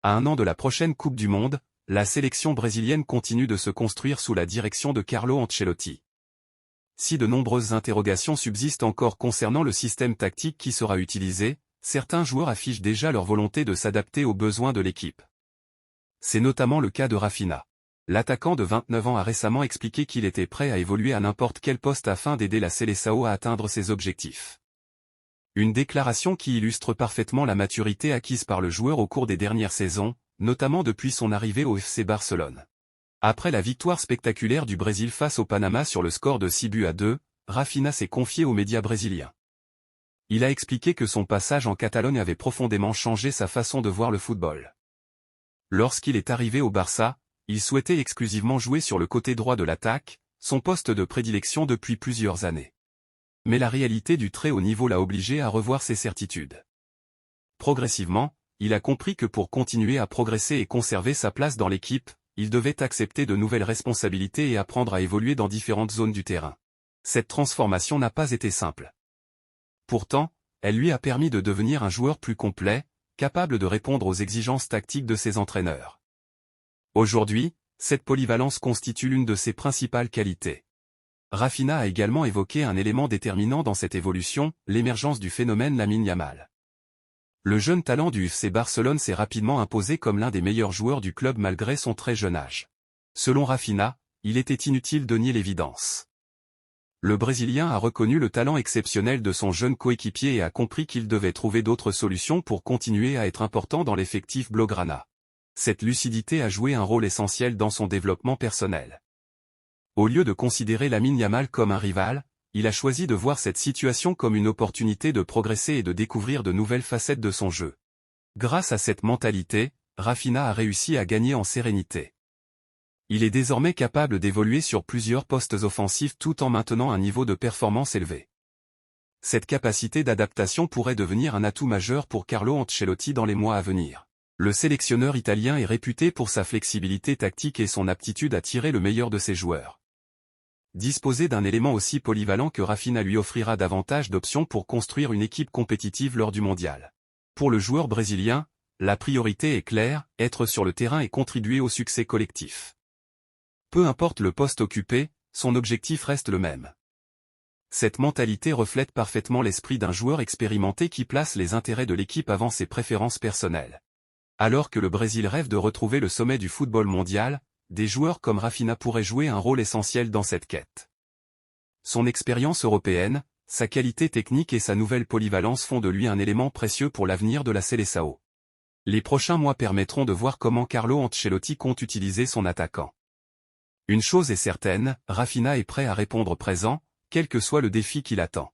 À un an de la prochaine Coupe du Monde, la sélection brésilienne continue de se construire sous la direction de Carlo Ancelotti. Si de nombreuses interrogations subsistent encore concernant le système tactique qui sera utilisé, certains joueurs affichent déjà leur volonté de s'adapter aux besoins de l'équipe. C'est notamment le cas de Raphinha. L'attaquant de 29 ans a récemment expliqué qu'il était prêt à évoluer à n'importe quel poste afin d'aider la Seleção à atteindre ses objectifs. Une déclaration qui illustre parfaitement la maturité acquise par le joueur au cours des dernières saisons, notamment depuis son arrivée au FC Barcelone. Après la victoire spectaculaire du Brésil face au Panama sur le score de 6-2, Raphinha s'est confié aux médias brésiliens. Il a expliqué que son passage en Catalogne avait profondément changé sa façon de voir le football. Lorsqu'il est arrivé au Barça, il souhaitait exclusivement jouer sur le côté droit de l'attaque, son poste de prédilection depuis plusieurs années. Mais la réalité du très haut niveau l'a obligé à revoir ses certitudes. Progressivement, il a compris que pour continuer à progresser et conserver sa place dans l'équipe, il devait accepter de nouvelles responsabilités et apprendre à évoluer dans différentes zones du terrain. Cette transformation n'a pas été simple. Pourtant, elle lui a permis de devenir un joueur plus complet, capable de répondre aux exigences tactiques de ses entraîneurs. Aujourd'hui, cette polyvalence constitue l'une de ses principales qualités. Raphinha a également évoqué un élément déterminant dans cette évolution, l'émergence du phénomène Lamine Yamal. Le jeune talent du FC Barcelone s'est rapidement imposé comme l'un des meilleurs joueurs du club malgré son très jeune âge. Selon Raphinha, il était inutile de nier l'évidence. Le Brésilien a reconnu le talent exceptionnel de son jeune coéquipier et a compris qu'il devait trouver d'autres solutions pour continuer à être important dans l'effectif blaugrana. Cette lucidité a joué un rôle essentiel dans son développement personnel. Au lieu de considérer Lamine Yamal comme un rival, il a choisi de voir cette situation comme une opportunité de progresser et de découvrir de nouvelles facettes de son jeu. Grâce à cette mentalité, Raphinha a réussi à gagner en sérénité. Il est désormais capable d'évoluer sur plusieurs postes offensifs tout en maintenant un niveau de performance élevé. Cette capacité d'adaptation pourrait devenir un atout majeur pour Carlo Ancelotti dans les mois à venir. Le sélectionneur italien est réputé pour sa flexibilité tactique et son aptitude à tirer le meilleur de ses joueurs. Disposer d'un élément aussi polyvalent que Raphinha lui offrira davantage d'options pour construire une équipe compétitive lors du mondial. Pour le joueur brésilien, la priorité est claire, être sur le terrain et contribuer au succès collectif. Peu importe le poste occupé, son objectif reste le même. Cette mentalité reflète parfaitement l'esprit d'un joueur expérimenté qui place les intérêts de l'équipe avant ses préférences personnelles. Alors que le Brésil rêve de retrouver le sommet du football mondial, des joueurs comme Raphinha pourraient jouer un rôle essentiel dans cette quête. Son expérience européenne, sa qualité technique et sa nouvelle polyvalence font de lui un élément précieux pour l'avenir de la Seleção. Les prochains mois permettront de voir comment Carlo Ancelotti compte utiliser son attaquant. Une chose est certaine, Raphinha est prêt à répondre présent, quel que soit le défi qui l'attend.